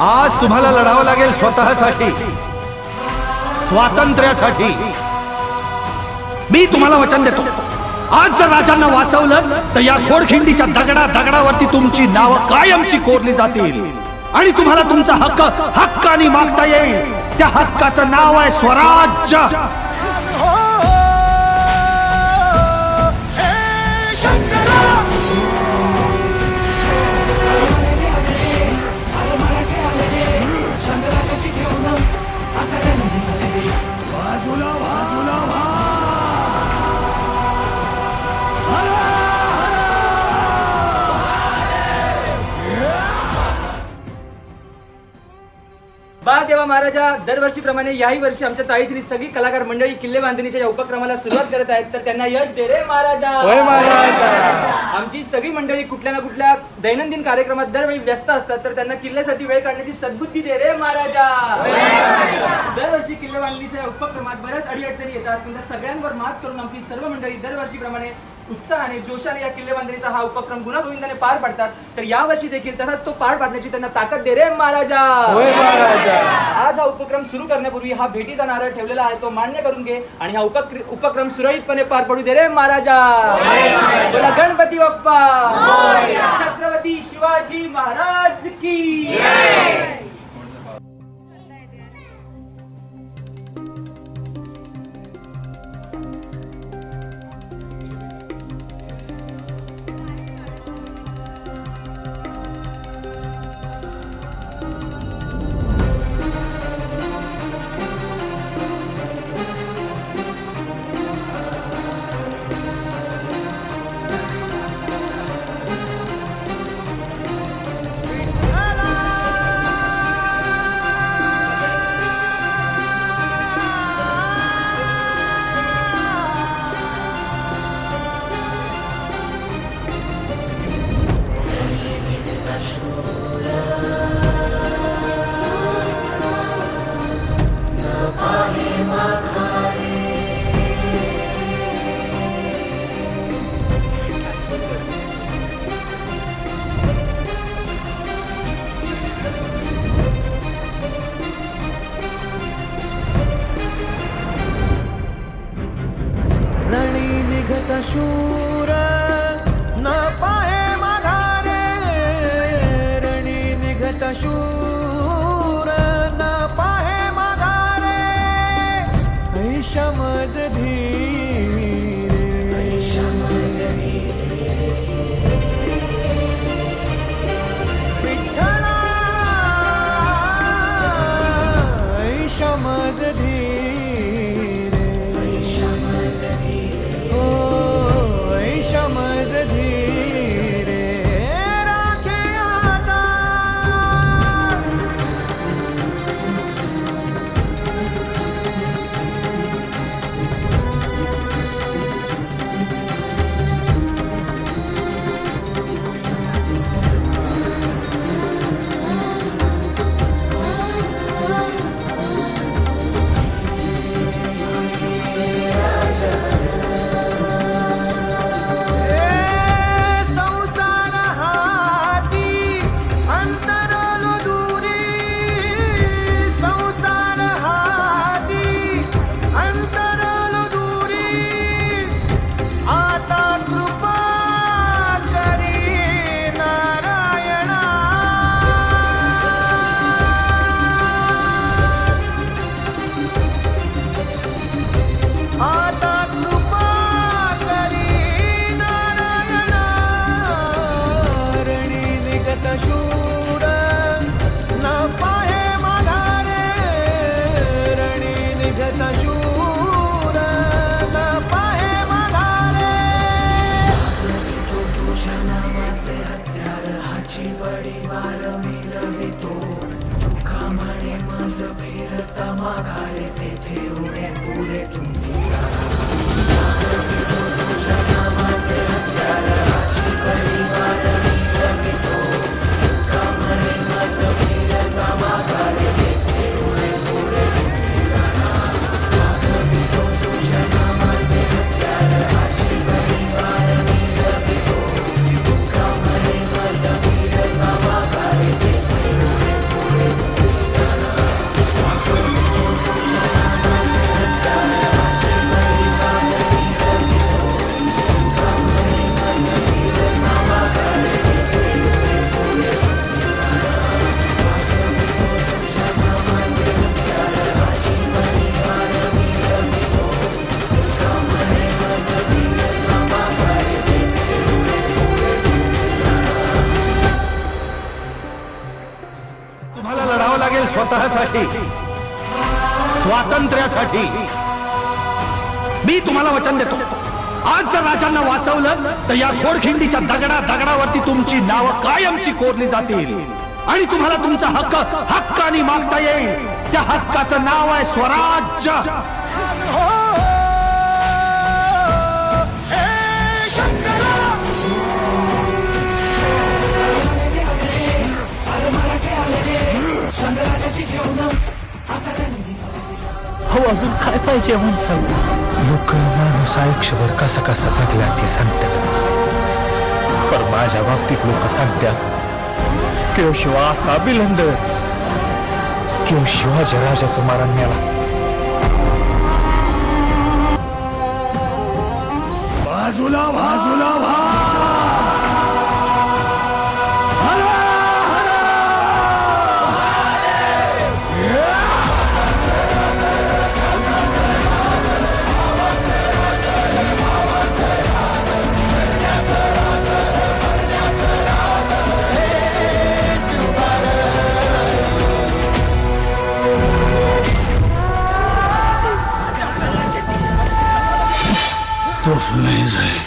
आज तुम्हाला लढावं लागेल स्वतःसाठी, स्वातंत्र्यासाठी. मी तुम्हाला वचन देतो, आज जर राजांना वाचवलं तर या घोडखिंडीच्या दगडावरती तुमची नावं कायमची कोरली जातील आणि तुम्हाला तुमचा हक्क हक्काने मागता येईल. त्या हक्काचं नाव आहे स्वराज्य. देवा महाराजा, दरवर्षीप्रमाणे याही वर्षी आमच्या चाळीतील सगळी कलाकार मंडळी किल्ले बांधणीच्या या उपक्रमाला सुरुवात करत आहेत, तर त्यांना यश दे रे महाराजा. आमची सगळी मंडळी कुठल्या ना कुठल्या दैनंदिन कार्यक्रमात दरवेळी व्यस्त असतात, तर त्यांना किल्ल्यासाठी वेळ काढण्याची सद्बुद्धी दे रे महाराजा. दरवर्षी किल्ले बांधणीच्या उपक्रमात बऱ्याच अडीअडचणी येतात, पण त्या सगळ्यांवर मात करून आमची सर्व मंडळी दरवर्षीप्रमाणे उत्साहाने जोशाने या किल्ले बांधणीचा हा उपक्रम गुणागोविंदाने पार पाडतात. तर यावर्षी देखील तसाच तो पार पाडण्याची त्यांना ताकद दे रे महाराजा. आज हा उपक्रम सुरू करण्यापूर्वी हा भेटीचा नारळ ठेवलेला आहे, तो मान्य करून घे आणि हा उपक्रम सुरळीतपणे पार पडू दे रे महाराजा. बोला गणपती बाप्पा, छत्रपती शिवाजी महाराज की. शूर न पाहे माघारे, रणी निघत शूर न पाहे माघारे, ऐशमज धीरे, ऐशमज धीरे, विठ्ठला ऐशमज धीरे, ऐशमज धीरे, समझ धीरे राखे आता. माघारे तेथे उडे पुरे तुम्ही तुझ्या नामाचे हत्यार हाची परिवार मिळवितो. कामणे माझ फिरता माघारे तेथे उडे पुरे तुम्ही जाणार. मागवितो तुझ्या नामाचे हत्यार हाची परिवार मिळवितो. कामणे माझ फिरता माघारे तेथे उडे पुरे स्वतःसाठी, स्वातंत्र्यासाठी. मी तुम्हाला वचन देतो, आज जर राजांना वाचवलं तर या घोडखिंडीच्या दगडावरती तुमची नावं कायमची कोरली जातील आणि तुम्हाला तुमचा हक्क हक्काने मागता येईल. त्या हक्काचं नाव आहे स्वराज्य. हो, अजून काय पाहिजे माणसाला? लोक माणूस आयुष्यभर कसा कसा जगला ते सांगतात, पण माझ्या बाबतीत लोक सांगतात की शिवा असा बिलंद किंवा शिवाजी राजाचं मारण मिळाला. बाजूला बाजूला तोफ नाही जाईल,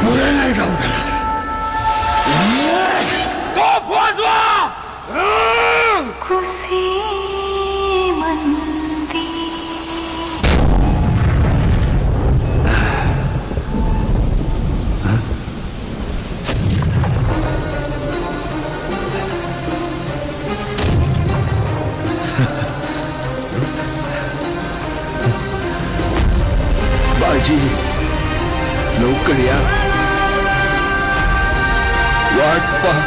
पुढे नाही जाऊ त्याला. खुशी मंदी बाजी, लवकर या, वाट पहा.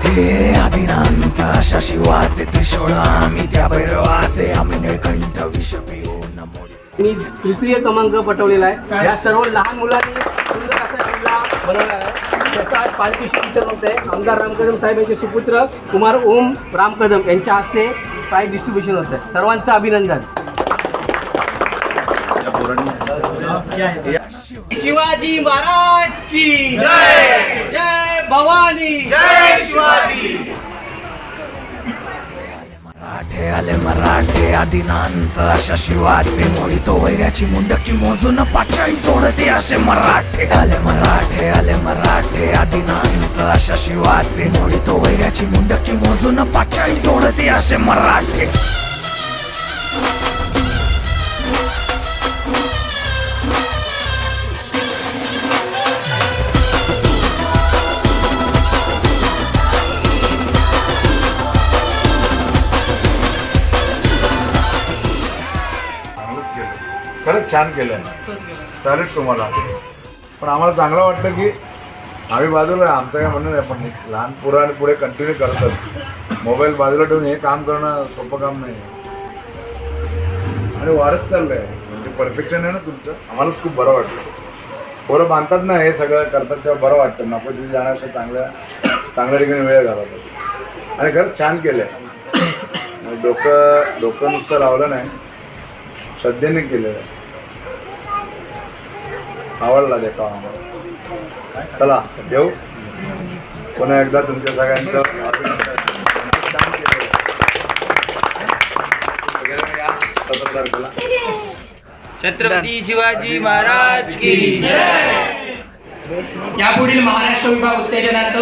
हे आदिनांत अशा शिवाचे त्रिशूळ आम्ही, त्या भैरवाचे आम्ही निळकंठ विष पिऊन मोडी. मी तृतीय क्रमांक पटवलेला आहे. या सर्व लहान मुलांनी सुंदर असा किल्ला बनवला आहे. त्याचा आज पालखीशी वितरण होत आहे. आमदार राम कदम साहेब यांचे सुपुत्र कुमार ओम राम कदम यांच्या हस्ते प्राईज डिस्ट्रीब्युशन होत आहे. सर्वांचं अभिनंदन. शिवाजी महाराज की जय. जय भवानी, जय शिवाजी. मराठे आले मराठे आदिनांत अशा शिवाचे मोडी, तो वैऱ्याची मुंडकी मोजून पाचाई सोडते असे मराठे. आले मराठे आदिनांत अशा शिवाचे मोडी, तो वैऱ्याची मुंडकी मोजून पाचाई सोडते असे मराठे. खरंच छान केलं चालेल तुम्हाला. पण आम्हाला चांगलं वाटतं की आम्ही बाजूला आहे, आमचं काय म्हणणं नाही, पण लहान पोरं आणि पुढे कंटिन्यू करतात. मोबाईल बाजूला ठेवून हे काम करणं सोपं काम नाही आणि वाढत चाललं आहे. म्हणजे परफेक्शन आहे ना तुमचं, आम्हालाच खूप बरं वाटतं. पोरं बांधतात ना, हे सगळं करतात तेव्हा बरं वाटतं. नको तिथे जाण्यापेक्षा चांगल्या ठिकाणी वेळ घालवतात आणि खरंच छान केलं आहे. डोकं नुसतं लावलं नाही, श्रद्धेने केलेलं आहे. आवडला देखावा आम्हाला. चला देऊ पुन्हा एकदा तुमच्या सगळ्यांचं अभिनंदन. छत्रपती शिवाजी महाराज की जय. यापुढील महाराष्ट्र विभाग उत्तेजनार्थ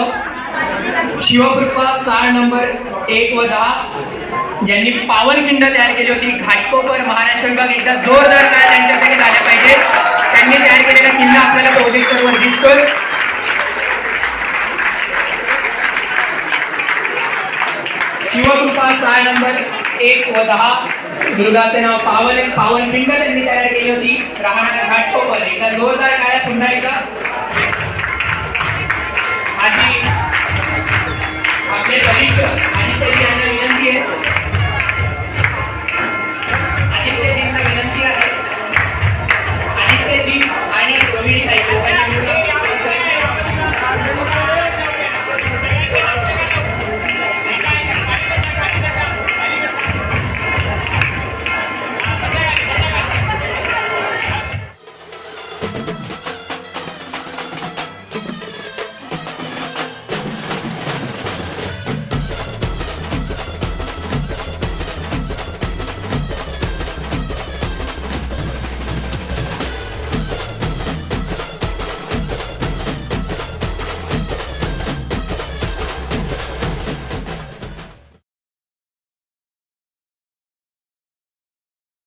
शिवकृपा चाळ नंबर 1 व 10 ज्यांनी पावनखिंड तयार केली होती, घाटकोपर महाराष्ट्र विभाग एकदा जोरदार टाळ्या त्यांच्यासाठी झाल्या पाहिजे. त्यांनी तयार केलेला किल्ला आपल्याला प्रोजेक्टरवर दिसतोय. शिवकृपा चाळ नंबर 1 व 10 दुर्गाचे नाव पावनखिंड त्यांनी तयार केली होती. राहणार घाटकोपर. एकदा जोरदार टाळ्या पुन्हा एकदा. आजी आपले कनिष्ठ